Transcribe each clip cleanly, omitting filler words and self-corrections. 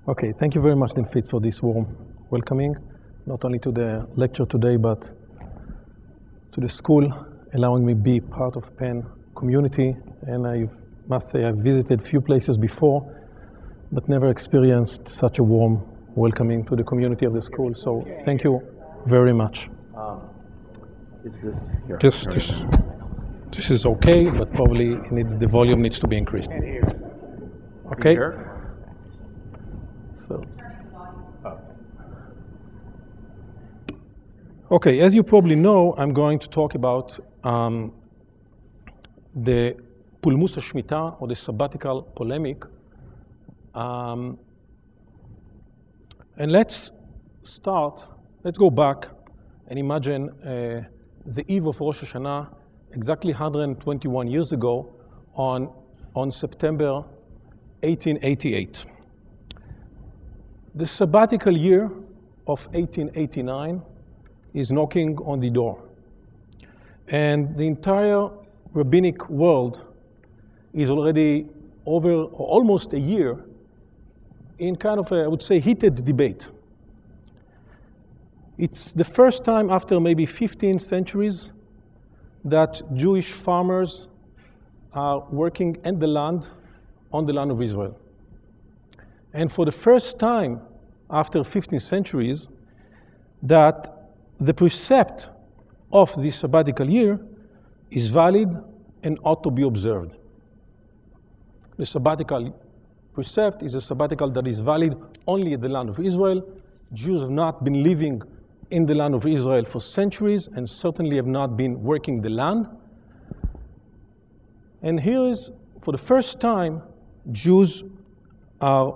Okay, thank you very much, Dinfit, for this warm welcoming, not only to the lecture today, but to the school, allowing me to be part of Penn community. And I must say I've visited few places before, but never experienced such a warm welcoming to the community of the school. So thank you very much. Is this here? This is okay, but probably the volume needs to be increased. And here. Okay. Here? So. Okay, as you probably know, I'm going to talk about the Pulmus HaShmita, or the sabbatical polemic. And let's go back and imagine the eve of Rosh Hashanah, exactly 121 years ago, on September 1888. The sabbatical year of 1889 is knocking on the door. And the entire rabbinic world is already over almost a year in kind of I would say, heated debate. It's the first time after maybe 15 centuries that Jewish farmers are working on the land of Israel. And for the first time after 15 centuries, that the precept of this sabbatical year is valid and ought to be observed. The sabbatical precept is a sabbatical that is valid only in the land of Israel. Jews have not been living in the land of Israel for centuries and certainly have not been working the land. And here is, for the first time, Jews are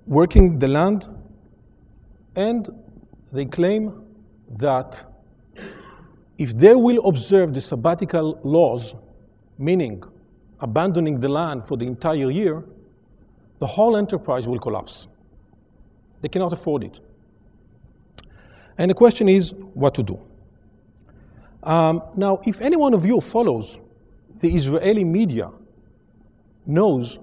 working the land, and they claim that if they will observe the sabbatical laws, meaning abandoning the land for the entire year, the whole enterprise will collapse. They cannot afford it. And the question is what to do. Now, if any one of you follows the Israeli media, knows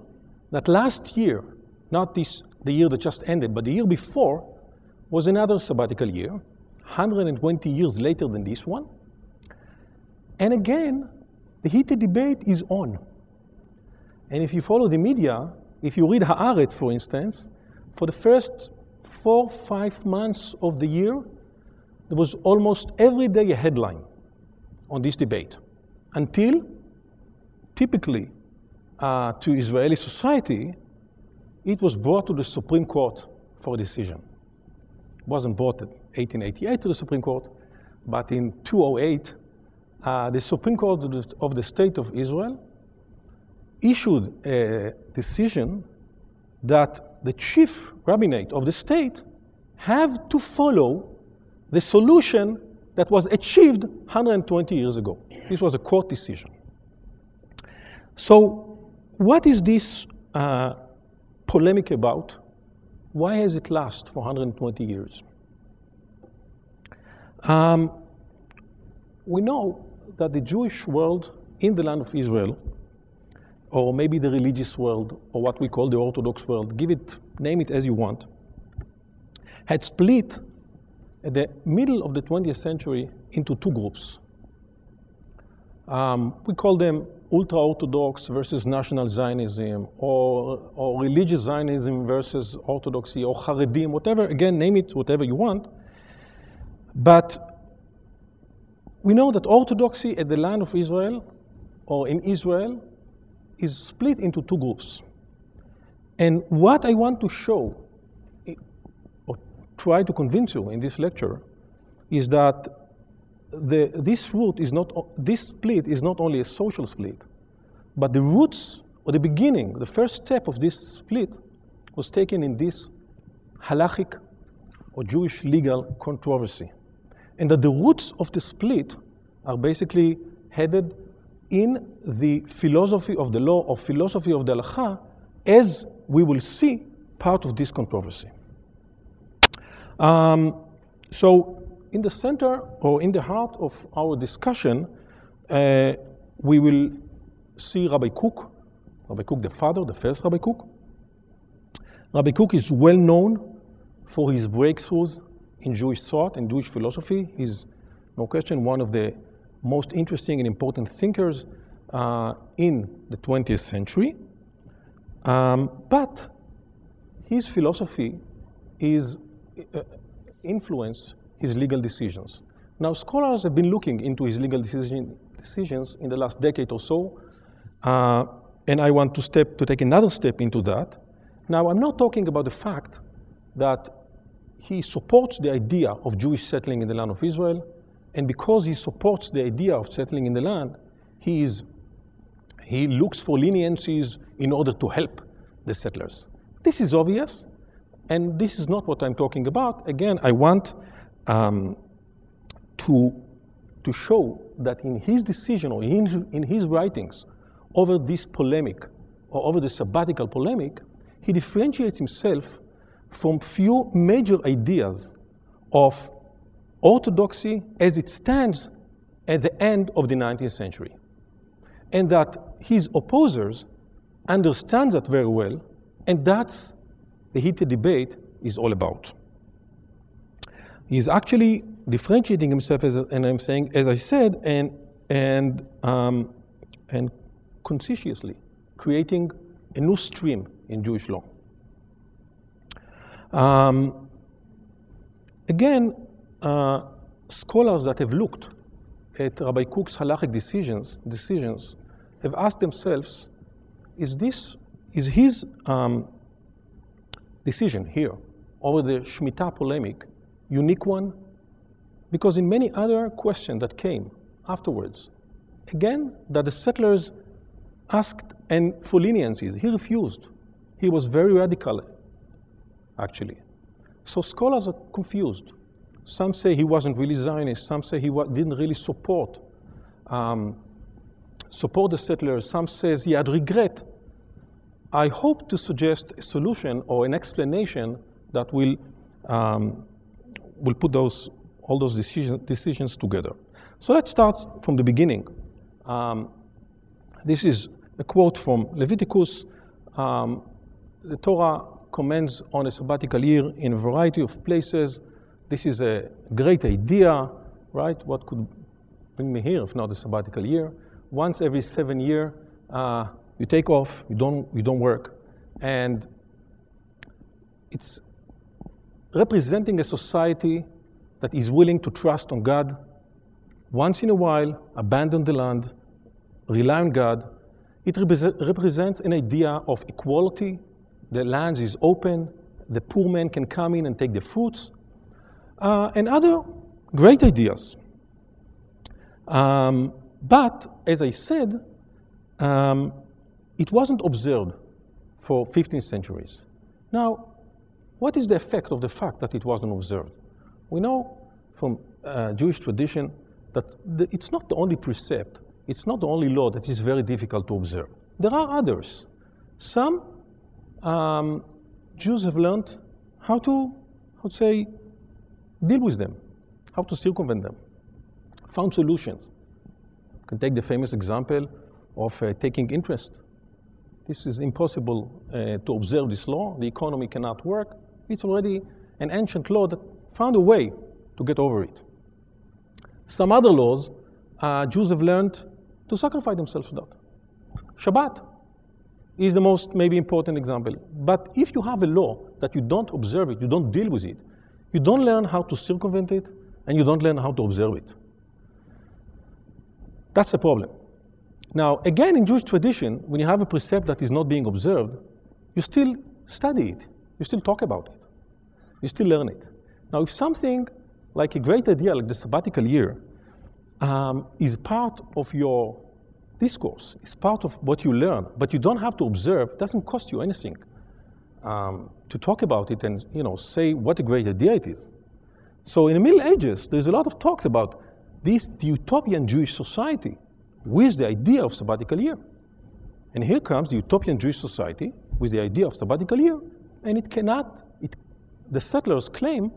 that last year, not the year that just ended, but the year before, was another sabbatical year, 120 years later than this one. And again, the heated debate is on. And if you follow the media, if you read Haaretz, for instance, for the first 4-5 months of the year, there was almost every day a headline on this debate, until, typically to Israeli society, it was brought to the Supreme Court for a decision. It wasn't brought in 1888 to the Supreme Court, but in 208, the Supreme Court of the State of Israel issued a decision that the chief rabbinate of the state have to follow the solution that was achieved 120 years ago. This was a court decision. So what is this polemic about? Why has it lasted for 120 years? We know that the Jewish world in the land of Israel, or maybe the religious world, or what we call the Orthodox world, name it as you want, had split at the middle of the 20th century into two groups. We call them ultra-Orthodox versus National Zionism, or religious Zionism versus Orthodoxy, or Haredim, whatever, again, name it whatever you want. But we know that Orthodoxy at the land of Israel, or in Israel, is split into two groups. And what I want to show, or try to convince you in this lecture, is that this split is not only a social split, but the roots, or the beginning, the first step of this split was taken in this halachic or Jewish legal controversy. And that the roots of the split are basically headed in the philosophy of the law, or philosophy of the halacha, as we will see part of this controversy. So in the center, or in the heart of our discussion, we will see Rabbi Kook the father, the first Rabbi Kook, Rabbi Kook is well known for his breakthroughs in Jewish thought and Jewish philosophy. He's, no question, one of the most interesting and important thinkers in the 20th century. But his philosophy is influenced his legal decisions. Now, scholars have been looking into his legal decisions in the last decade or so, and I want to take another step into that. Now, I'm not talking about the fact that he supports the idea of Jewish settling in the land of Israel, and because he supports the idea of settling in the land, he looks for leniencies in order to help the settlers. This is obvious, and this is not what I'm talking about. Again, I want to show that in his decision or in his writings over this polemic or over the sabbatical polemic, he differentiates himself from few major ideas of orthodoxy as it stands at the end of the 19th century. And that his opposers understand that very well, and that's the heated debate is all about. He's actually differentiating himself, and I'm saying, as I said, and conscientiously creating a new stream in Jewish law. Again, scholars that have looked at Rabbi Kook's halachic decisions have asked themselves, is his decision here over the Shemitah polemic unique one? Because in many other questions that came afterwards, again, that the settlers asked and for leniencies, he refused. He was very radical, actually. So scholars are confused. Some say he wasn't really Zionist. Some say he didn't really support the settlers. Some says he had regret. I hope to suggest a solution or an explanation that will put all those decisions together. So let's start from the beginning. This is a quote from Leviticus. The Torah commends on a sabbatical year in a variety of places. This is a great idea, right? What could bring me here if not a sabbatical year? Once every 7 years, you take off, you don't work. And it's representing a society that is willing to trust on God, once in a while, abandon the land, rely on God. It represents an idea of equality. The land is open. The poor man can come in and take the fruits. And other great ideas. But, as I said, it wasn't observed for 15 centuries. Now, what is the effect of the fact that it wasn't observed? We know from Jewish tradition that it's not the only precept, it's not the only law that is very difficult to observe. There are others. Some Jews have learned how to deal with them, how to circumvent them, found solutions. You can take the famous example of taking interest. This is impossible to observe this law. The economy cannot work. It's already an ancient law that found a way to get over it. Some other laws, Jews have learned to sacrifice themselves for that. Shabbat is the most maybe important example. But if you have a law that you don't observe it, you don't deal with it, you don't learn how to circumvent it, and you don't learn how to observe it. That's the problem. Now, again, in Jewish tradition, when you have a precept that is not being observed, you still study it. You still talk about it. You still learn it. Now, if something like a great idea like the sabbatical year is part of your discourse, is part of what you learn, but you don't have to observe, it doesn't cost you anything to talk about it and say what a great idea it is. So in the Middle Ages, there's a lot of talks about the utopian Jewish society with the idea of sabbatical year. And here comes the utopian Jewish society with the idea of sabbatical year, and the settlers claim,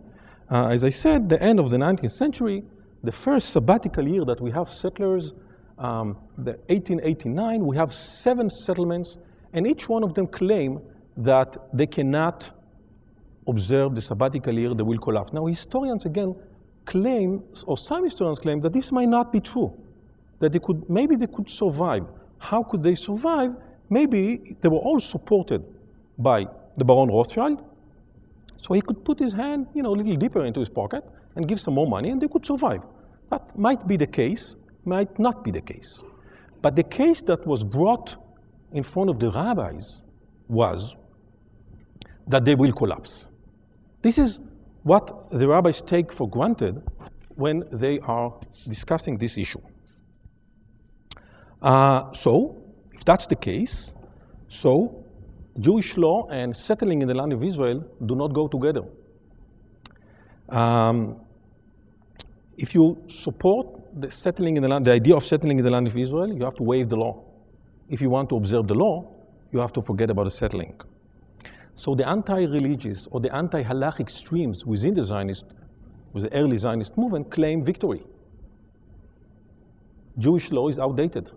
as I said, the end of the 19th century, the first sabbatical year that we have settlers, the 1889, we have 7 settlements, and each one of them claim that they cannot observe the sabbatical year, they will collapse. Now, historians again claim, or some historians claim, that this might not be true, that maybe they could survive. How could they survive? Maybe they were all supported by the Baron Rothschild, so he could put his hand, a little deeper into his pocket and give some more money, and they could survive. That might be the case, might not be the case. But the case that was brought in front of the rabbis was that they will collapse. This is what the rabbis take for granted when they are discussing this issue. So, if that's the case, so Jewish law and settling in the land of Israel do not go together. If you support the settling in the land, the idea of settling in the land of Israel, you have to waive the law. If you want to observe the law, you have to forget about the settling. So the anti-religious or the anti-halachic streams within the early Zionist movement claim victory. Jewish law is outdated.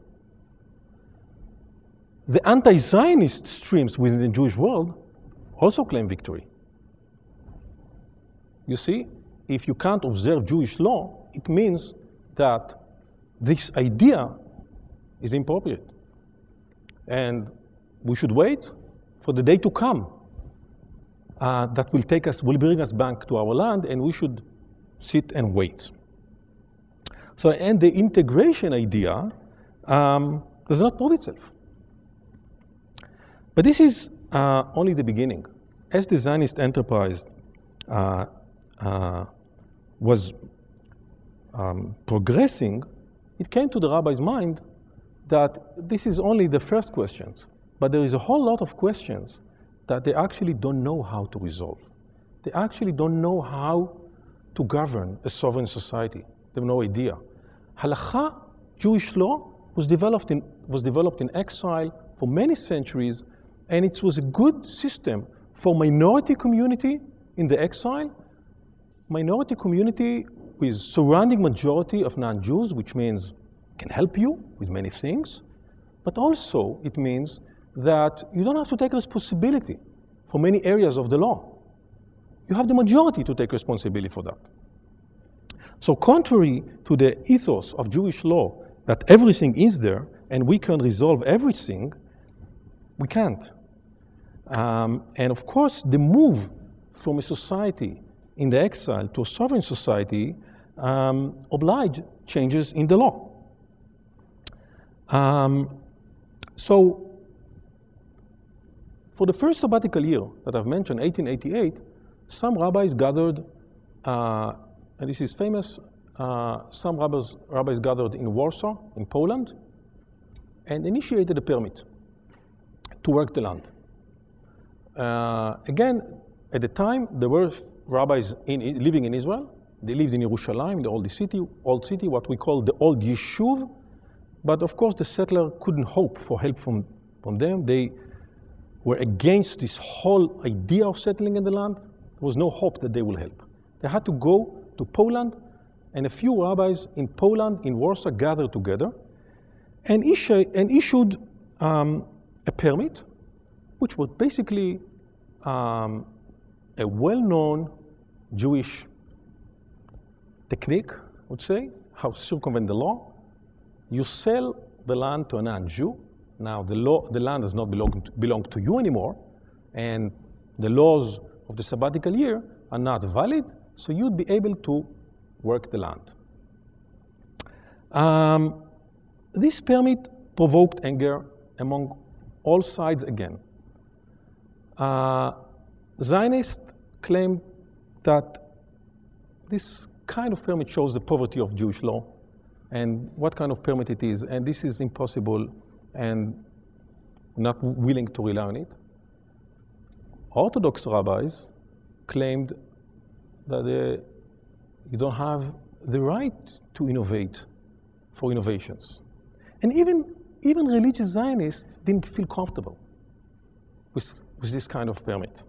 The anti-Zionist streams within the Jewish world also claim victory. You see, if you can't observe Jewish law, it means that this idea is inappropriate. And we should wait for the day to come that will bring us back to our land, and we should sit and wait. So, and the integration idea does not prove itself. But this is only the beginning. As the Zionist enterprise was progressing, it came to the rabbi's mind that this is only the first questions, but there is a whole lot of questions that they actually don't know how to resolve. They actually don't know how to govern a sovereign society. They have no idea. Halakha, Jewish law, was developed in exile for many centuries, and it was a good system for minority community in the exile, minority community with surrounding majority of non-Jews, which means can help you with many things, but also it means that you don't have to take responsibility for many areas of the law. You have the majority to take responsibility for that. So contrary to the ethos of Jewish law that everything is there and we can resolve everything, we can't. And of course, the move from a society in the exile to a sovereign society oblige changes in the law. So for the first sabbatical year that I've mentioned, 1888, some rabbis gathered, and this is famous, some rabbis gathered in Warsaw, in Poland, and initiated a permit to work the land. Again, at the time, there were rabbis living in Israel. They lived in Yerushalayim, the old city, what we call the old Yishuv. But of course, the settler couldn't hope for help from them. They were against this whole idea of settling in the land. There was no hope that they will help. They had to go to Poland, and a few rabbis in Poland, in Warsaw, gathered together and issued a permit, which was basically a well-known Jewish technique, I would say, how to circumvent the law. You sell the land to a non-Jew. Now, the land does not belong to you anymore, and the laws of the sabbatical year are not valid, so you'd be able to work the land. This permit provoked anger among all sides again. Zionists claimed that this kind of permit shows the poverty of Jewish law and what kind of permit it is, and this is impossible and not willing to rely on it. Orthodox rabbis claimed that you don't have the right to innovate for innovations. And even religious Zionists didn't feel comfortable with this kind of permit.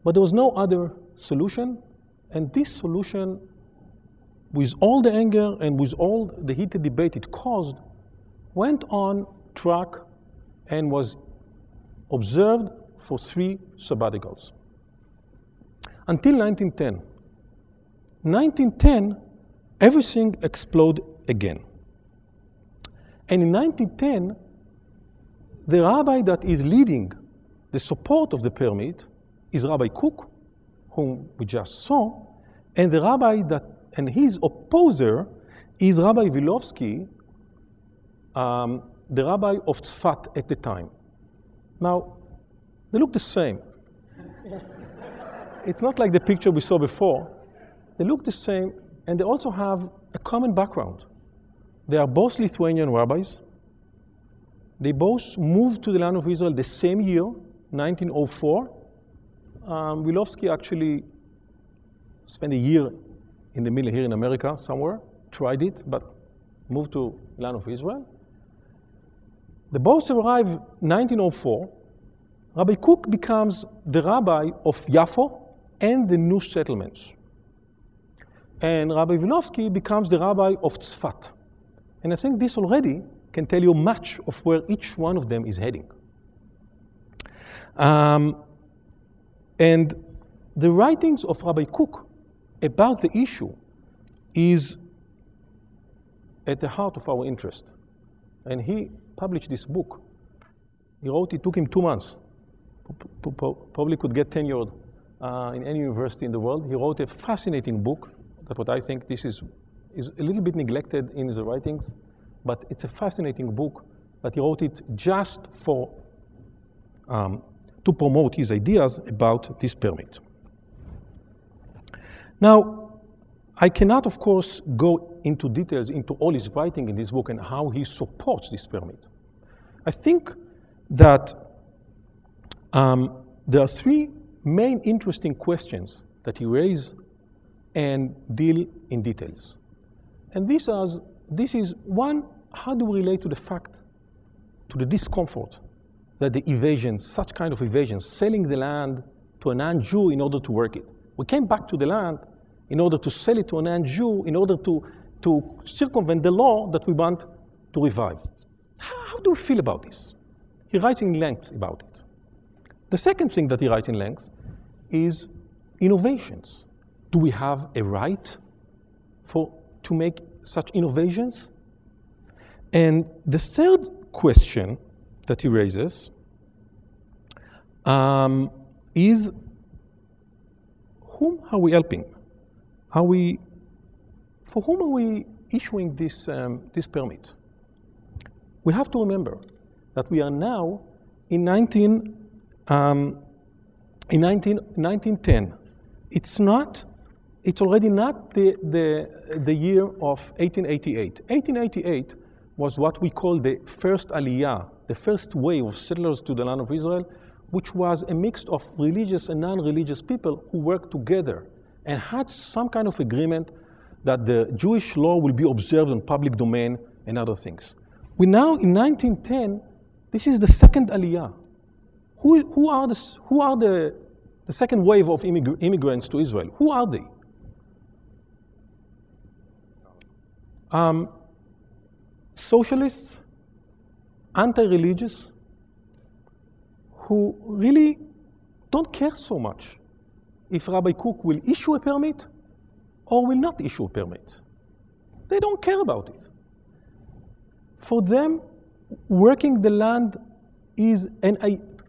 But there was no other solution, and this solution, with all the anger and with all the heated debate it caused, went on track and was observed for 3 sabbaticals. Until 1910. 1910, everything exploded again. And in 1910, the rabbi that is leading the support of the permit is Rabbi Kook, whom we just saw, and the rabbi and his opposer is Rabbi Vilovsky, the rabbi of Tzfat at the time. Now, they look the same. It's not like the picture we saw before. They look the same, and they also have a common background. They are both Lithuanian rabbis. They both moved to the land of Israel the same year, 1904. Vilovsky actually spent a year in the middle here in America somewhere, tried it, but moved to the land of Israel. They both arrived 1904. Rabbi Kook becomes the rabbi of Yafo and the new settlements. And Rabbi Vilovsky becomes the rabbi of Tzfat. And I think this already can tell you much of where each one of them is heading. And the writings of Rabbi Kook about the issue is at the heart of our interest. And he published this book. He wrote, it took him 2 months. Probably could get tenured in any university in the world. He wrote a fascinating book. That's what I think. This is a little bit neglected in his writings, but it's a fascinating book. But he wrote it just for to promote his ideas about this permit. Now, I cannot, of course, go into details into all his writing in this book and how he supports this permit. I think that there are 3 main interesting questions that he raises and deal in details. And this is one, how do we relate to the fact, to the discomfort that the evasions, such kind of evasions, selling the land to a non-Jew in order to work it. We came back to the land in order to sell it to a non-Jew, in order to circumvent the law that we want to revive. How do we feel about this? He writes in length about it. The second thing that he writes in length is innovations. Do we have a right to make such innovations? And the third question that he raises is, whom are we helping? For whom are we issuing this permit? We have to remember that we are now in 1910. It's already not the year of 1888. 1888 was what we call the first Aliyah, the first wave of settlers to the land of Israel, which was a mix of religious and non-religious people who worked together and had some kind of agreement that the Jewish law will be observed in public domain and other things. We now, in 1910, this is the second Aliyah. Who are the second wave of immigrants to Israel? Who are they? Socialists, anti-religious, who really don't care so much if Rabbi Kook will issue a permit or will not issue a permit. They don't care about it. For them, working the land is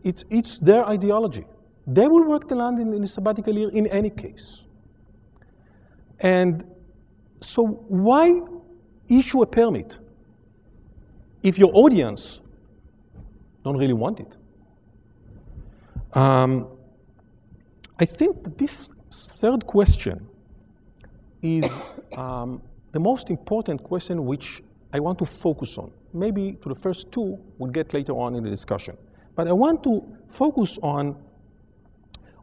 it's their ideology. They will work the land in a sabbatical year in any case. And so why issue a permit if your audience don't really want it? I think that this third question is the most important question which I want to focus on. Maybe to the first 2 we'll get later on in the discussion. But I want to focus on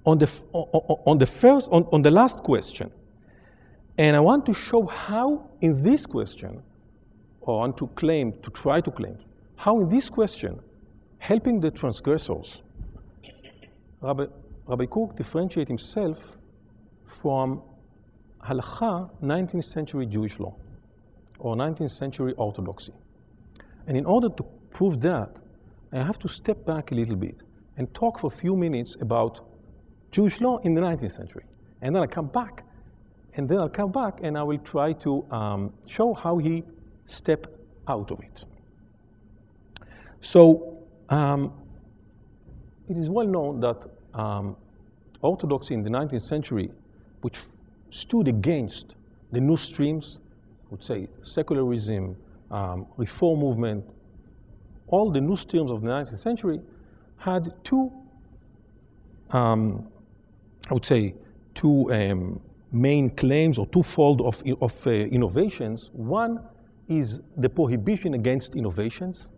the last question. And I want to show how in this question, or want to try to claim, how in this question, helping the transgressors, Rabbi Kook differentiates himself from Halakha, 19th century Jewish law, or 19th century Orthodoxy. And in order to prove that, I have to step back a little bit and talk for a few minutes about Jewish law in the 19th century. And then I'll come back, and I will try to show how he stepped out of it. So it is well known that Orthodoxy in the 19th century, which stood against the new streams, I would say secularism, reform movement, all the new streams of the 19th century, had two, I would say, two main claims or twofold of innovations. One is the prohibition against innovations.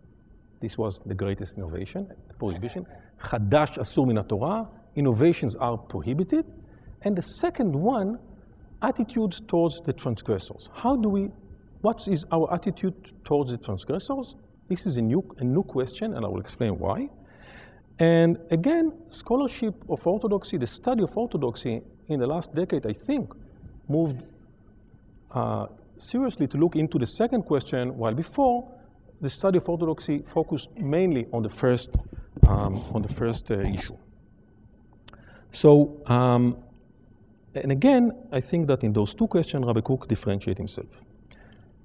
This was the greatest innovation, prohibition. Chadash asur min haTorah, innovations are prohibited. And the second one, attitudes towards the transgressors. What is our attitude towards the transgressors? This is a new question, and I will explain why. And again, scholarship of Orthodoxy, the study of Orthodoxy in the last decade, I think, moved seriously to look into the second question, while before, the study of Orthodoxy focused mainly on the first issue. So, and again, I think that in those two questions, Rabbi Kook differentiated himself.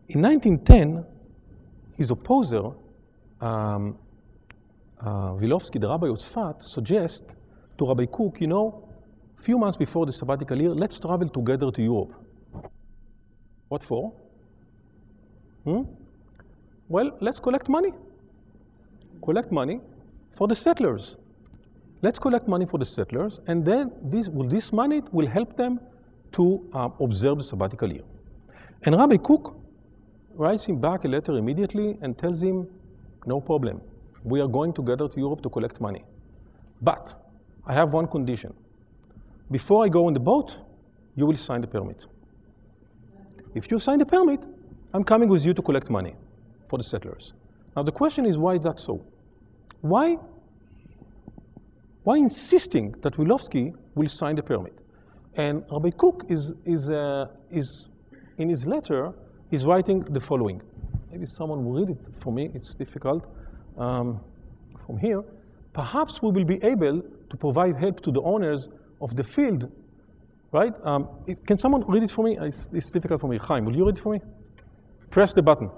In 1910, his opposer, Wilowski, the rabbi of Tzfat, suggests to Rabbi Kook, a few months before the sabbatical year, let's travel together to Europe. What for? Well, let's collect money. Collect money for the settlers. Let's collect money for the settlers, and then this money will help them to observe the sabbatical year. And Rabbi Kook writes him back a letter immediately and tells him, no problem. We are going together to Europe to collect money. But I have one condition. Before I go on the boat, you will sign the permit. If you sign the permit, I'm coming with you to collect money for the settlers. Now the question is, why is that so? Why insisting that Wilowski will sign the permit? And Rabbi Kook is in his letter, is writing the following. Maybe someone will read it for me. It's difficult from here. Perhaps we will be able to provide help to the owners of the field, right? Can someone read it for me? It's difficult for me. Chaim, will you read it for me? Press the button.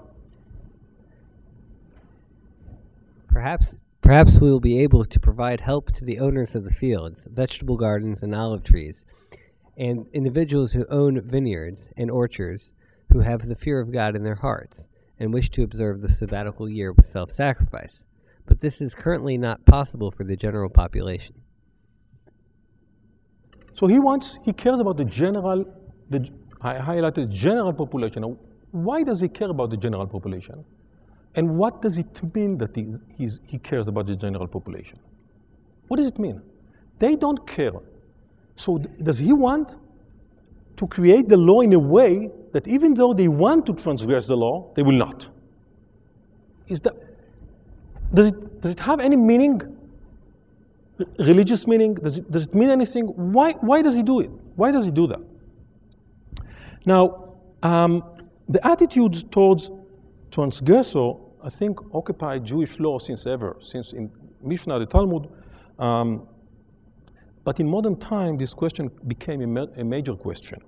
Perhaps we will be able to provide help to the owners of the fields, vegetable gardens, and olive trees, and individuals who own vineyards and orchards who have the fear of God in their hearts and wish to observe the sabbatical year with self-sacrifice. But this is currently not possible for the general population. So he cares about I highlighted general population. Now, why does he care about the general population? And what does it mean that he cares about the general population? What does it mean? They don't care. So does he want to create the law in a way that even though they want to transgress the law, they will not? Does it have any meaning? Religious meaning? Does it mean anything? Why does he do it? Why does he do that? Now, the attitudes towards transgressor, I think, occupied Jewish law since in Mishnah, the Talmud. But in modern time, this question became a major question.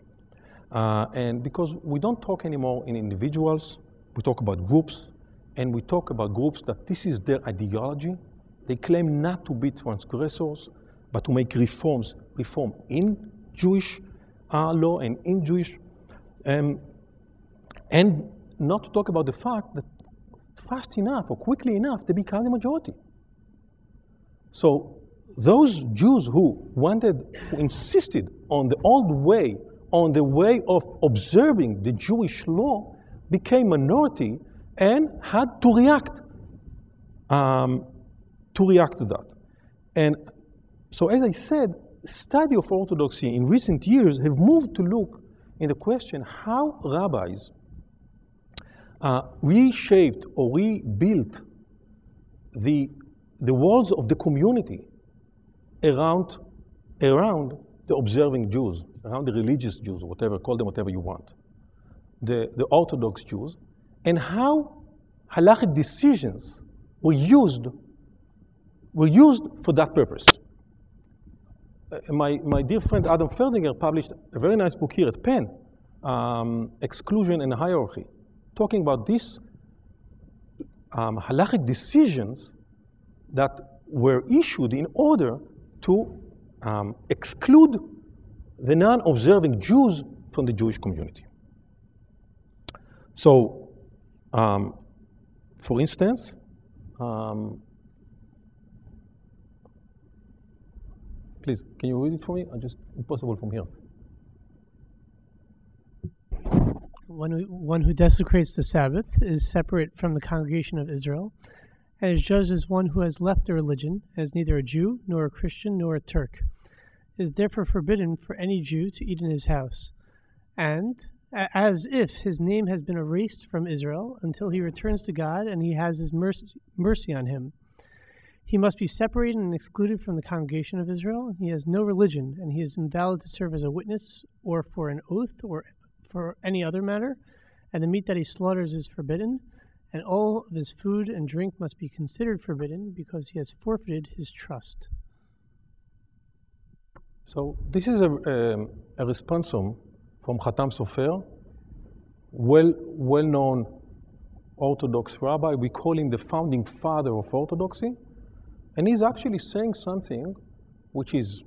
And because we don't talk anymore in individuals, we talk about groups, and we talk about groups that this is their ideology. They claim not to be transgressors, but to make reform in Jewish law and in Jewish, and not to talk about the fact that fast enough or quickly enough, they become the majority. So those Jews who insisted on the old way, on the way of observing the Jewish law, became minority and had to react to that. And so, as I said, study of Orthodoxy in recent years have moved to look in the question how rabbis reshaped or rebuilt the walls of the community around the observing Jews, around the religious Jews, or whatever, call them whatever you want, the Orthodox Jews, and how halachic decisions were used were used for that purpose. My dear friend Adam Ferdinger published a very nice book here at Penn, Exclusion and Hierarchy, talking about these halachic decisions that were issued in order to exclude the non-observing Jews from the Jewish community. So, for instance, please, can you read it for me? Just impossible from here. One who desecrates the Sabbath is separate from the congregation of Israel, and is judged as one who has left the religion, as neither a Jew, nor a Christian, nor a Turk. It is therefore forbidden for any Jew to eat in his house, and as if his name has been erased from Israel until he returns to God and he has his mercy on him. He must be separated and excluded from the congregation of Israel. He has no religion, and he is invalid to serve as a witness or for an oath or for any other matter, and the meat that he slaughters is forbidden, and all of his food and drink must be considered forbidden because he has forfeited his trust. So this is a responsum from Khatam Sofer, well-known Orthodox rabbi. We call him the founding father of Orthodoxy. And he's actually saying something which is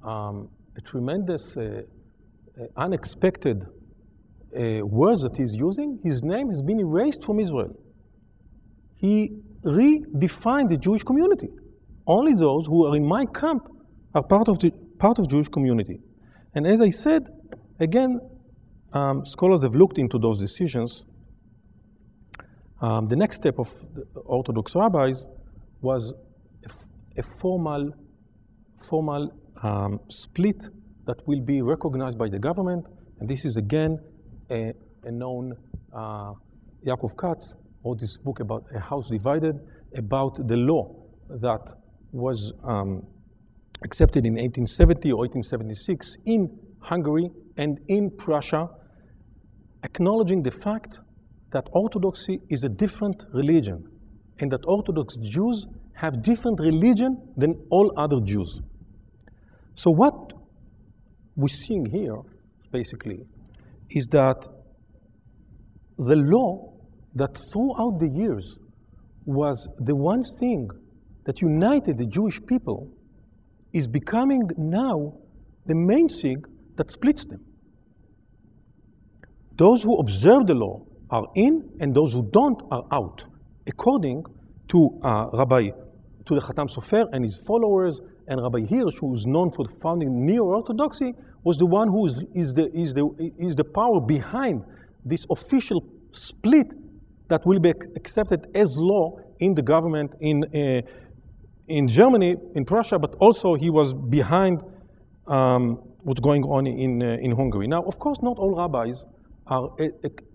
a tremendous, unexpected words that he's using. His name has been erased from Israel. He redefined the Jewish community. Only those who are in my camp are part of Jewish community. And as I said, again, scholars have looked into those decisions. The next step of the Orthodox rabbis was a formal split that will be recognized by the government. And this is again a known Yaakov Katz wrote this book about A House Divided, about the law that was accepted in 1870 or 1876 in Hungary and in Prussia, acknowledging the fact that Orthodoxy is a different religion and that Orthodox Jews have different religion than all other Jews. So what we're seeing here, basically, is that the law that throughout the years was the one thing that united the Jewish people is becoming now the main thing that splits them. Those who observe the law are in, and those who don't are out, according to the Khatam Sofer and his followers, and Rabbi Hirsch, who is known for founding Neo-Orthodoxy, was the one who is the power behind this official split that will be accepted as law in the government in Germany, in Prussia, but also he was behind what's going on in Hungary. Now, of course, not all rabbis are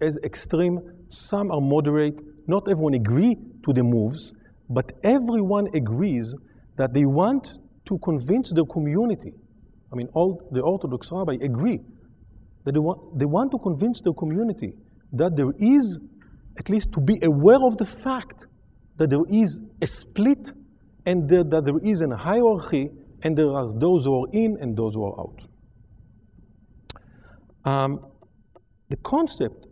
as extreme. Some are moderate. Not everyone agree to the moves, but everyone agrees that they want to convince their community. I mean, all the Orthodox rabbis agree that they want to convince their community that there is, at least to be aware of the fact that there is a split and that there is a hierarchy and there are those who are in and those who are out. The concept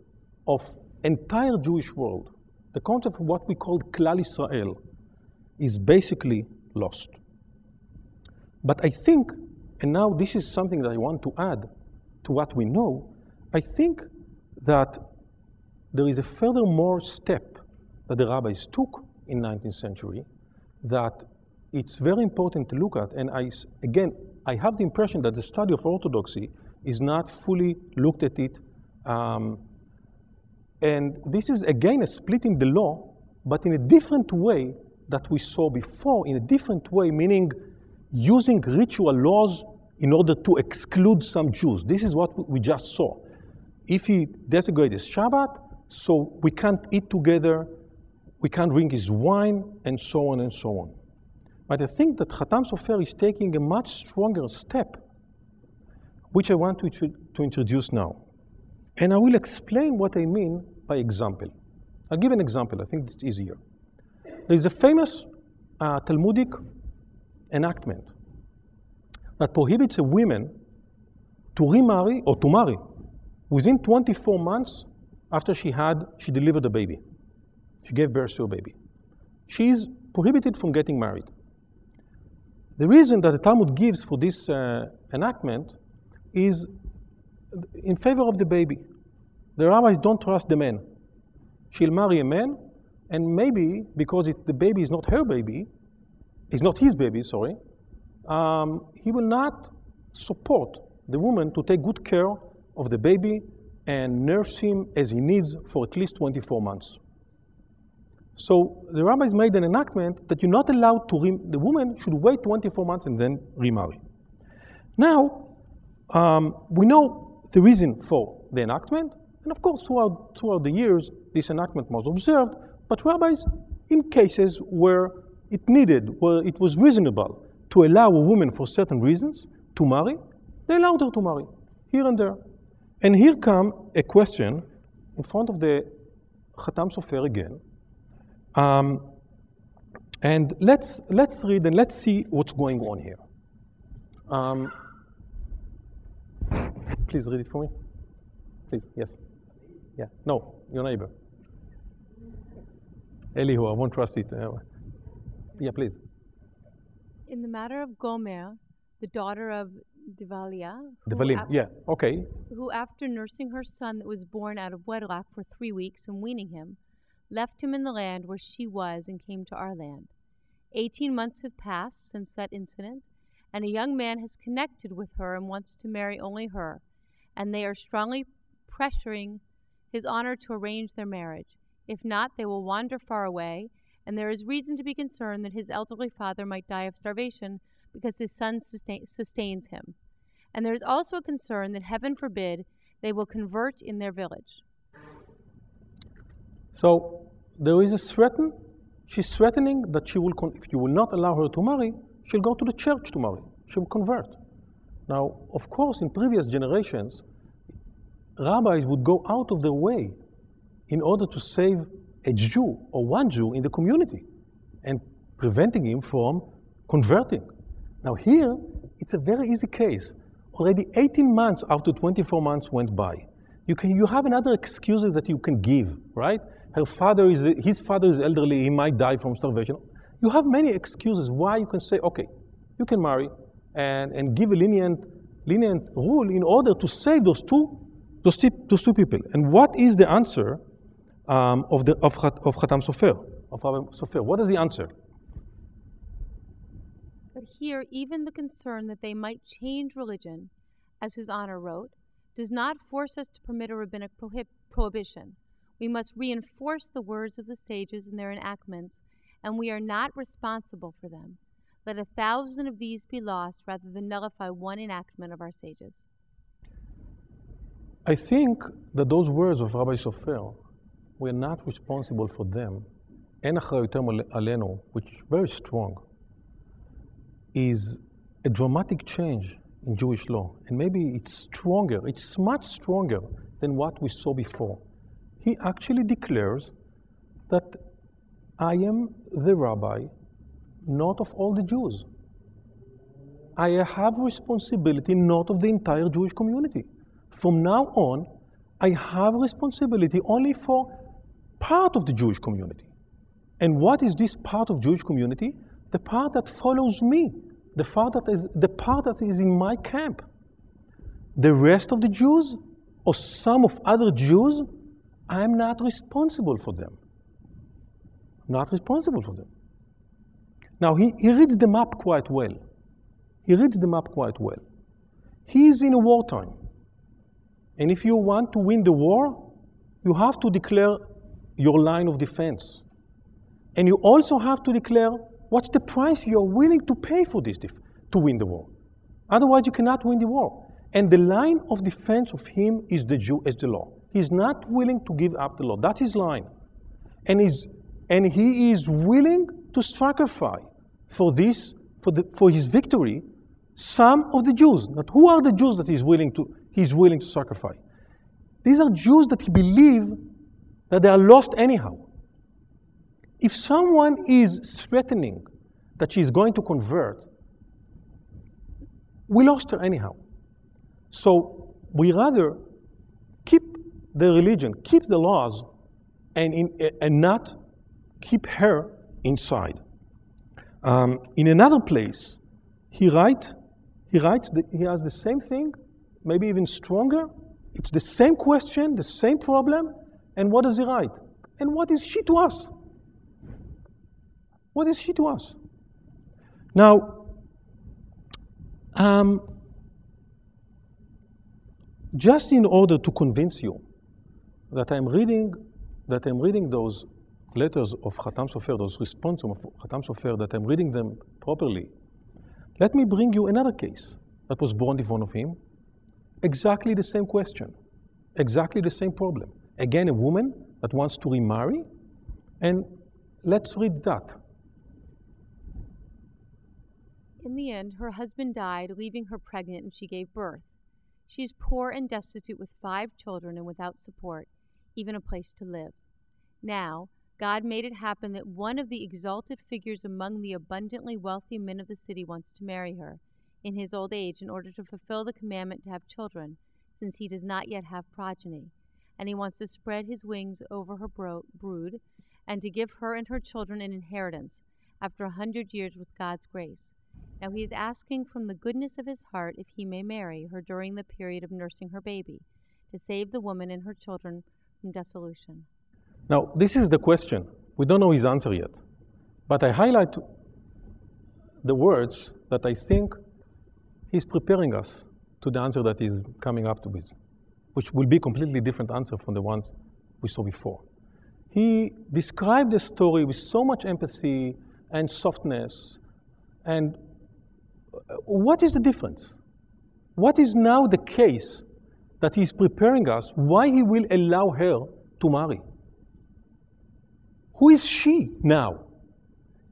of entire Jewish world, the concept of what we call Klal Israel, is basically lost. But I think, and now this is something that I want to add to what we know, I think that there is a furthermore step that the rabbis took in 19th century that it's very important to look at. And I have the impression that the study of Orthodoxy is not fully looked at it. And this is, again, a split in the law, but in a different way that we saw before, in a different way, meaning using ritual laws in order to exclude some Jews. This is what we just saw. If he desecrates Shabbat, so we can't eat together, we can't drink his wine, and so on and so on. But I think that Khatam Sofer is taking a much stronger step, which I want to introduce now. And I will explain what I mean by example. I'll give an example. I think it's easier. There is a famous a Talmudic enactment that prohibits a woman to remarry or to marry within 24 months after she delivered a baby. She gave birth to a baby. She is prohibited from getting married. The reason that the Talmud gives for this enactment is in favor of the baby. The rabbis don't trust the man. She'll marry a man, and maybe because the baby is not her baby, is not his baby, sorry, he will not support the woman to take good care of the baby and nurse him as he needs for at least 24 months. So the rabbis made an enactment that you're not allowed to, the woman should wait 24 months and then remarry. Now, we know the reason for the enactment, and of course throughout the years this enactment was observed, but rabbis, in cases where it needed, where it was reasonable to allow a woman for certain reasons to marry, they allowed her to marry, here and there. And here comes a question in front of the Khatam Sofer again. And let's read and let's see what's going on here. Please read it for me. Please, yes. Yeah, no, your neighbor. Elihu, I won't trust it. Yeah, please. In the matter of Gomer, the daughter of Devalia, who after nursing her son that was born out of wedlock for 3 weeks and weaning him, left him in the land where she was and came to our land. 18 months have passed since that incident, and a young man has connected with her and wants to marry only her, and they are strongly pressuring his honor to arrange their marriage. If not, they will wander far away, and there is reason to be concerned that his elderly father might die of starvation because his son sustains him. And there is also a concern that, heaven forbid, they will convert in their village. So there is a threat. She's threatening that she will, if you will not allow her to marry, she'll go to the church to marry. She will convert. Now, of course, in previous generations, rabbis would go out of their way in order to save a Jew or one Jew in the community and preventing him from converting. Now here, it's a very easy case. Already 18 months after 24 months went by. You have another excuses that you can give, right? His father is elderly, he might die from starvation. You have many excuses why you can say, okay, you can marry and give a lenient rule in order to save those two people. And what is the answer of Khatam Sofer, of Rabbi Sofer? What does he answer? But here, even the concern that they might change religion, as his honor wrote, does not force us to permit a rabbinic prohibition. We must reinforce the words of the sages in their enactments, and we are not responsible for them. Let 1,000 of these be lost rather than nullify one enactment of our sages. I think that those words of Rabbi Sofer, we're not responsible for them. En achayutem alenu, which is very strong, is a dramatic change in Jewish law. And maybe it's stronger, it's much stronger than what we saw before. He actually declares that I am the rabbi, not of all the Jews. I have responsibility not of the entire Jewish community. From now on, I have responsibility only for part of the Jewish community. And what is this part of Jewish community? The part that follows me, the part that is in my camp. The rest of the Jews, or some of other Jews, I am not responsible for them. Not responsible for them. Now, he reads the map quite well. He reads the map quite well. He is in a wartime. And if you want to win the war, you have to declare your line of defense. And you also have to declare what's the price you're willing to pay for this to win the war. Otherwise, you cannot win the war. And the line of defense of him is the law. He's not willing to give up the law. That's his line. And he is willing to sacrifice for his victory some of the Jews. But who are the Jews that he's willing to sacrifice? These are Jews that he believes that they are lost anyhow. If someone is threatening that she's going to convert, we lost her anyhow. So we rather keep the religion, keep the laws, and not keep her inside. In another place, he has the same thing, maybe even stronger. It's the same question, the same problem, and what does he write? And what is she to us? What is she to us? Now, just in order to convince you that I'm reading those letters of Khatam Sofer, those responses of Khatam Sofer, that I'm reading them properly, let me bring you another case that was born in front of him. Exactly the same question, exactly the same problem. Again, a woman that wants to remarry, and let's read that. In the end, her husband died, leaving her pregnant, and she gave birth. She is poor and destitute with 5 children and without support, even a place to live. Now, God made it happen that one of the exalted figures among the abundantly wealthy men of the city wants to marry her in his old age in order to fulfill the commandment to have children, since he does not yet have progeny. And he wants to spread his wings over her brood and to give her and her children an inheritance after 100 years with God's grace. Now he is asking from the goodness of his heart if he may marry her during the period of nursing her baby, to save the woman and her children from dissolution. Now, this is the question. We don't know his answer yet. But I highlight the words that I think he's preparing us to the answer that he's coming up to with, which will be a completely different answer from the ones we saw before. He described the story with so much empathy and softness. And what is the difference? What is now the case that he's preparing us why he will allow her to marry? Who is she now?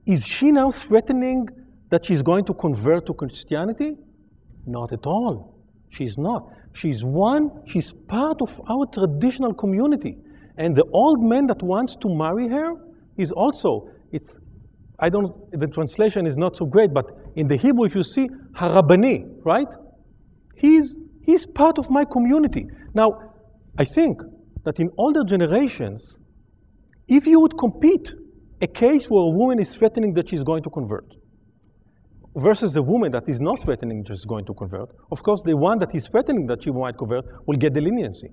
Is she now threatening that she's going to convert to Christianity? Not at all. She's not. She's part of our traditional community. And the old man that wants to marry her is also, the translation is not so great, but in the Hebrew, if you see, Harabani, right? He's part of my community. Now, I think that in older generations, if you would compete a case where a woman is threatening that she's going to convert versus a woman that is not threatening she's going to convert, of course, the one that is threatening that she might convert will get the leniency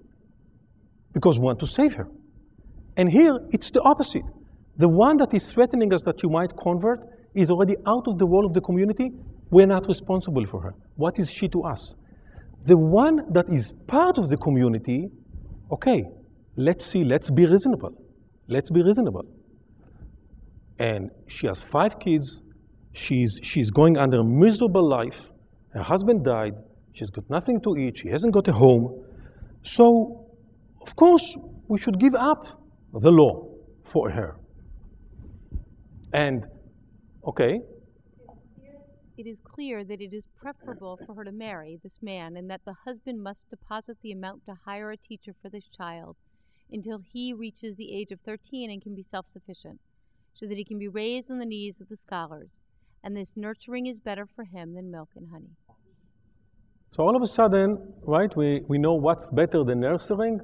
because we want to save her. And here, it's the opposite. The one that is threatening us that she might convert is already out of the world of the community. We're not responsible for her. What is she to us? The one that is part of the community, okay, let's be reasonable. Let's be reasonable. And she has 5 kids. She's going under a miserable life. Her husband died. She's got nothing to eat. She hasn't got a home. So, of course, we should give up the law for her. And, okay. It is clear that it is preferable for her to marry this man and that the husband must deposit the amount to hire a teacher for this child until he reaches the age of 13 and can be self-sufficient, so that he can be raised on the needs of the scholars. And this nurturing is better for him than milk and honey. So all of a sudden, right, we know what's better than nurturing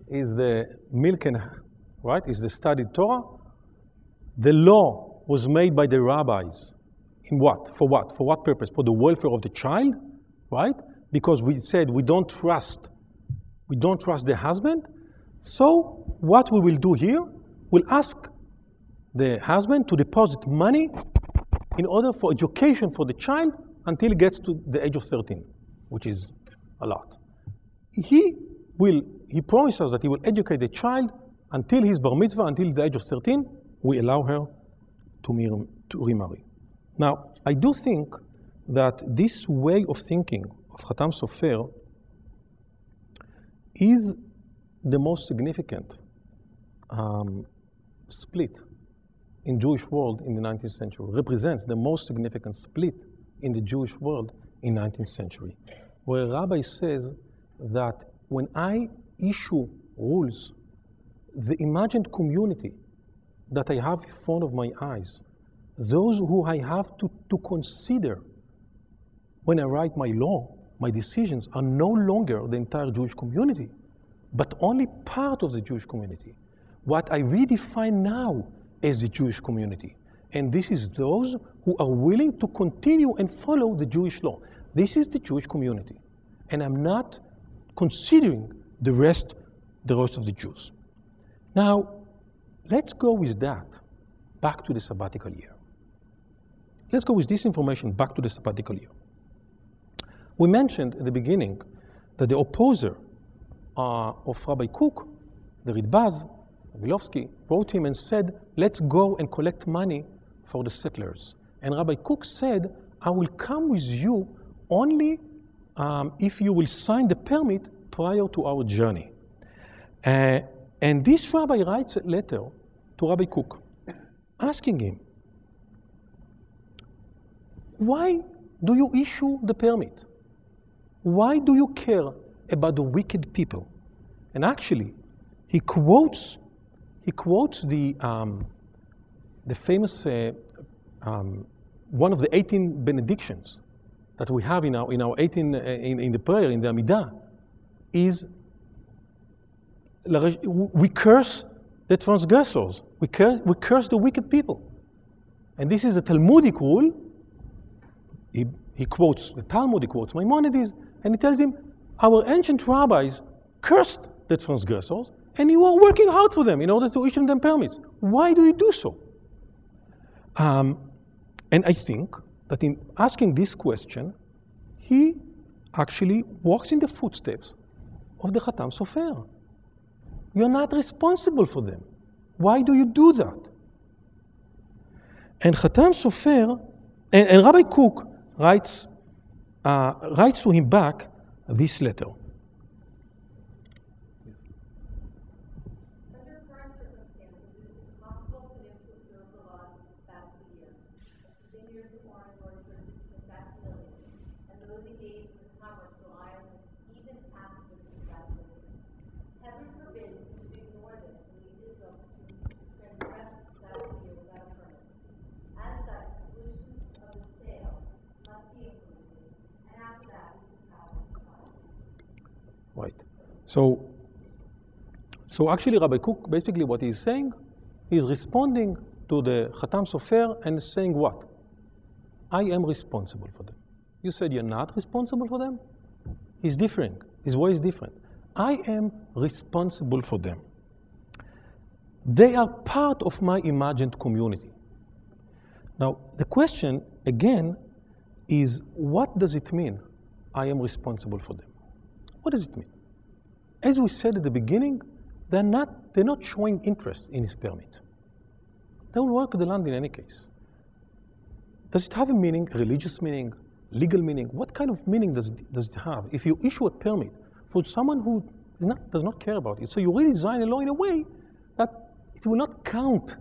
is the milk and, right, is the studied Torah. The law was made by the rabbis. In what? For what? For what purpose? For the welfare of the child, right? Because we said we don't trust the husband. So what we will do here, we'll ask the husband to deposit money in order for education for the child until he gets to the age of 13, which is a lot. He promises that he will educate the child until his bar mitzvah, until the age of 13. We allow her to remarry. Now, I do think that this way of thinking of Khatam Sofer is the most significant split in Jewish world in the 19th century, represents the most significant split in the Jewish world in 19th century, where a rabbi says that when I issue rules, the imagined community that I have in front of my eyes, those who I have to consider when I write my law, my decisions, are no longer the entire Jewish community, but only part of the Jewish community. What I redefine now as the Jewish community. And this is those who are willing to continue and follow the Jewish law. This is the Jewish community. And I'm not considering the rest of the Jews. Now, let's go with that back to the sabbatical year. Let's go with this information back to the sabbatical year. We mentioned at the beginning that the opposer of Rabbi Kook, the Ridbaz, Milovsky, wrote him and said, let's go and collect money for the settlers. And Rabbi Kook said, I will come with you only if you will sign the permit prior to our journey. And this rabbi writes a letter to Rabbi Kook, asking him, why do you issue the permit? Why do you care about the wicked people? And actually, he quotes the famous one of the 18 benedictions that we have in our 18 in the prayer in the Amidah is we curse the transgressors, we curse the wicked people, and this is a Talmudic rule. He quotes the Talmud, he quotes Maimonides, and he tells him, our ancient rabbis cursed the transgressors, and you are working hard for them in order to issue them permits. Why do you do so? And I think that in asking this question, he actually walks in the footsteps of the Khatam Sofer. You're not responsible for them. Why do you do that? And Khatam Sofer, and Rabbi Kook writes to him back this letter. Right. So actually Rabbi Kook, basically what he's saying, he's responding to the Khatam Sofer and saying what? I am responsible for them. You said you're not responsible for them? He's differing. His way is different. I am responsible for them. They are part of my imagined community. Now, the question, again, is what does it mean, I am responsible for them? What does it mean? As we said at the beginning, they're not showing interest in his permit. They will work the land in any case. Does it have a meaning, a religious meaning, legal meaning? What kind of meaning does it have if you issue a permit for someone who does not care about it? So you redesign a law in a way that it will not count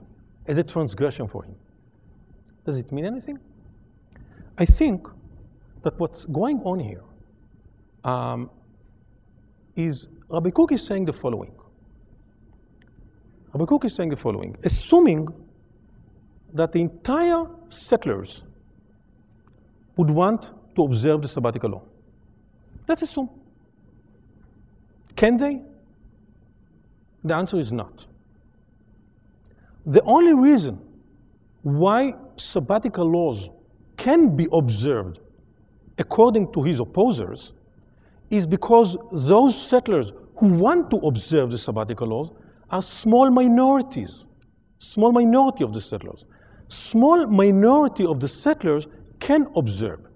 as a transgression for him. Does it mean anything? I think that what's going on here is Rabbi Kook is saying the following. Rabbi Kook is saying the following, assuming that the entire settlers would want to observe the sabbatical law. Let's assume. Can they? The answer is not. The only reason why sabbatical laws can be observed according to his opposers is because those settlers who want to observe the sabbatical laws are small minorities, small minority of the settlers. Small minority of the settlers can observe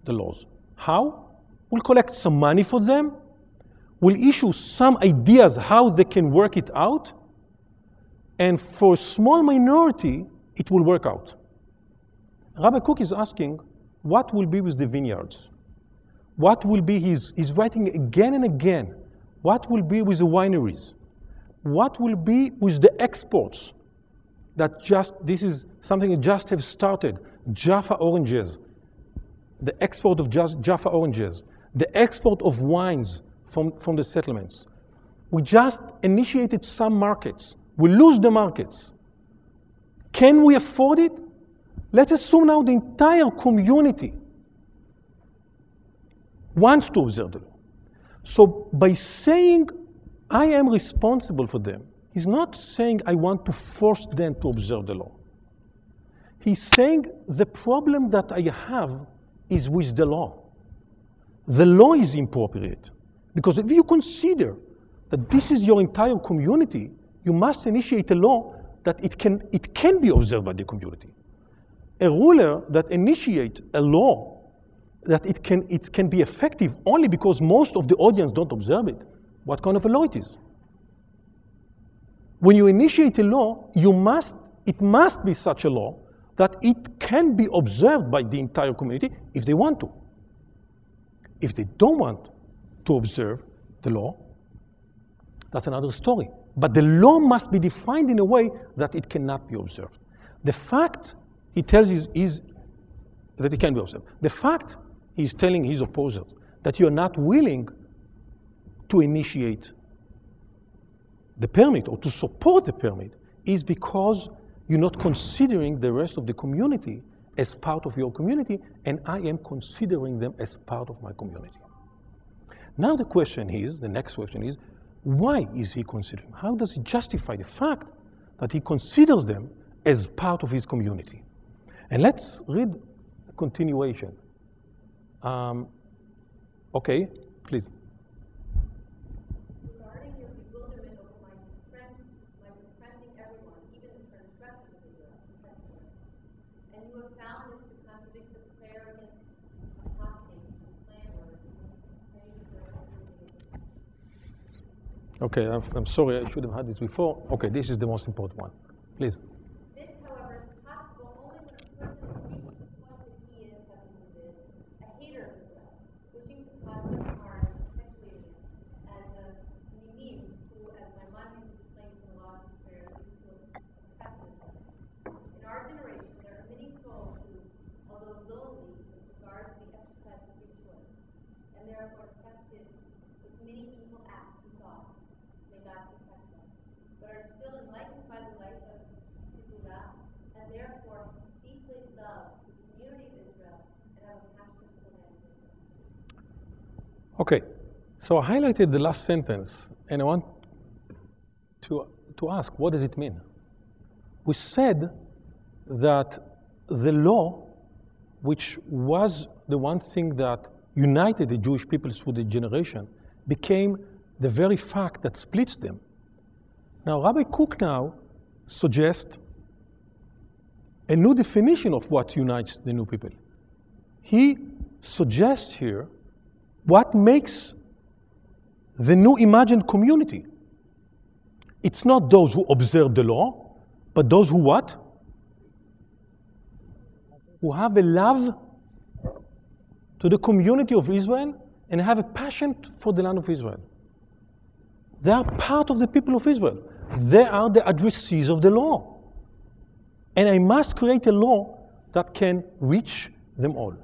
the laws. How? We'll collect some money for them. We'll issue some ideas how they can work it out. And for a small minority, it will work out. Rabbi Kook is asking, what will be with the vineyards? What will be, he's writing again and again, what will be with the wineries? What will be with the exports? This is something that just have started. Jaffa oranges, the export of Jaffa oranges, the export of wines from the settlements. We just initiated some markets. We lose the markets. Can we afford it? Let's assume now the entire community wants to observe the law. So by saying, I am responsible for them, he's not saying I want to force them to observe the law. He's saying the problem that I have is with the law. The law is inappropriate. Because if you consider that this is your entire community, you must initiate a law that it can be observed by the community. A ruler that initiates a law that it can be effective only because most of the audience don't observe it, what kind of a law it is? When you initiate a law, it must be such a law that it can be observed by the entire community if they want to. If they don't want to observe the law, that's another story. But the law must be defined in a way that it cannot be observed. The fact he tells is that it can be observed. The fact he's telling his opposers that you're not willing to initiate the permit or to support the permit is because you're not considering the rest of the community as part of your community, and I am considering them as part of my community. Now the next question is, why is he considering? How does he justify the fact that he considers them as part of his community? And let's read the continuation. Okay, please. Regarding your bewilderment over my befriending everyone, even the transgressors of Israel, and you have found this to contradict the prayer against apostates and slanderers. Okay, I'm sorry, I should have had this before. Okay, this is the most important one. Please. This, however, is possible only when a person reaches the point that he is, having been a hater of Israel, wishing to cause them harm and perpetuating it, as a Minim, who, as my mind explains in the laws of prayer, used to oppress Israel. In our generation, there are many souls who, although lowly with regard to the exercise of free choice, and therefore tempted with many evil acts and thoughts, may God protect them, but are still enlightened by the light of Sikulah, and therefore deeply love the community of Israel and have a passion for the land of Israel. Okay, so I highlighted the last sentence, and I want to ask, what does it mean? We said that the law, which was the one thing that united the Jewish people through the generation, became the very fact that splits them. Now, Rabbi Kook now suggests a new definition of what unites the new people. He suggests here what makes the new imagined community. It's not those who observe the law, but those who what? Who have a love to the community of Israel and have a passion for the land of Israel. They are part of the people of Israel. They are the addressees of the law. And I must create a law that can reach them all.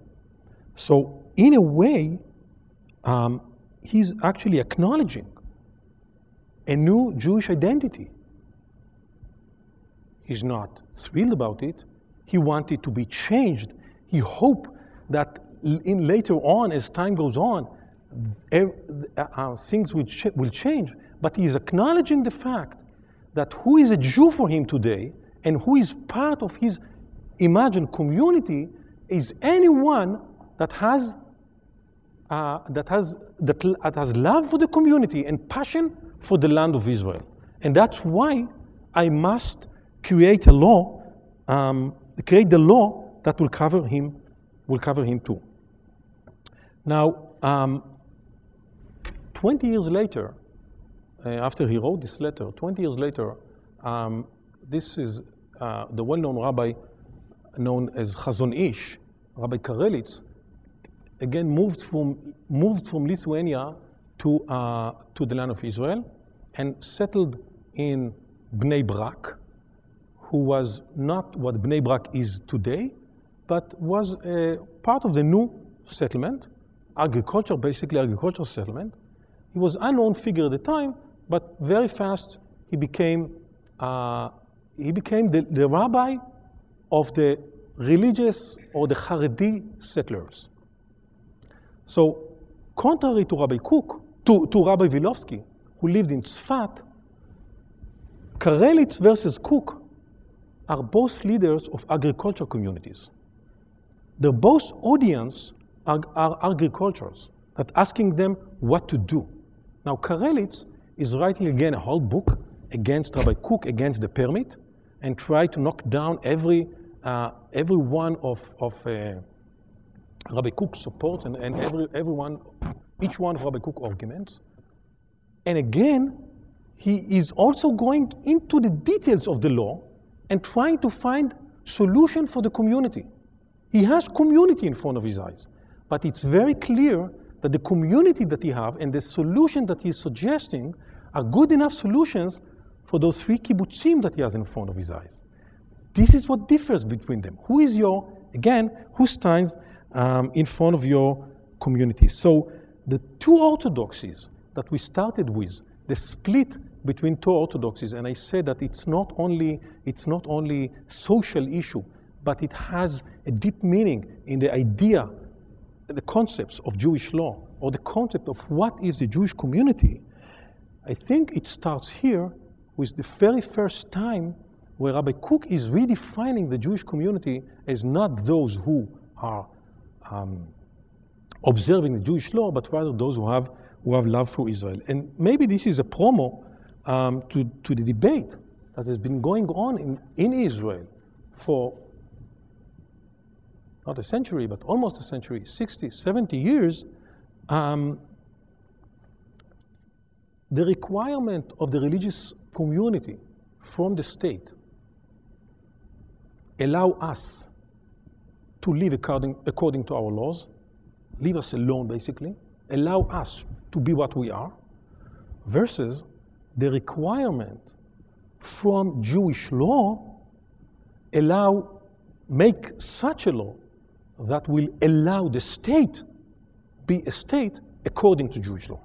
So in a way, he's actually acknowledging a new Jewish identity. He's not thrilled about it. He wanted to be changed. He hoped that later on, as time goes on, things will change. But he is acknowledging the fact that who is a Jew for him today and who is part of his imagined community is anyone that has love for the community and passion for the land of Israel. And that's why I must create a law, create the law that will cover him too. Now, 20 years later, after he wrote this letter, 20 years later, this is the well-known rabbi known as Chazon Ish, Rabbi Karelitz, again moved from Lithuania to the land of Israel and settled in Bnei Brak, who was not what Bnei Brak is today, but was a part of the new settlement, basically agricultural settlement. He was an unknown figure at the time, but very fast he became the rabbi of the religious or the Haredi settlers. So, contrary to Rabbi Kook, to Rabbi Vilovsky, who lived in Tzfat, Karelitz versus Kook are both leaders of agriculture communities. They're both audience are agricultures that asking them what to do. Now, Karelitz is writing again a whole book against Rabbi Kook, against the permit, and try to knock down every one of Rabbi Kook's support and each one of Rabbi Kook's arguments. And again, he is also going into the details of the law and trying to find solution for the community. He has community in front of his eyes, but it's very clear that the community that he has and the solution that he's suggesting are good enough solutions for those three kibbutzim that he has in front of his eyes. This is what differs between them. Who stands in front of your community? So the two orthodoxies that we started with, the split between two orthodoxies, and I said that it's not only social issue, but it has a deep meaning in the idea, the concepts of Jewish law, or the concept of what is the Jewish community. I think it starts here with the very first time where Rabbi Kook is redefining the Jewish community as not those who are observing the Jewish law, but rather those who have love for Israel. And maybe this is a promo to the debate that has been going on in Israel for not a century, but almost a century, 60, 70 years. The requirement of the religious community from the state allow us to live according to our laws, leave us alone basically, allow us to be what we are, versus the requirement from Jewish law make such a law that will allow the state be a state according to Jewish law.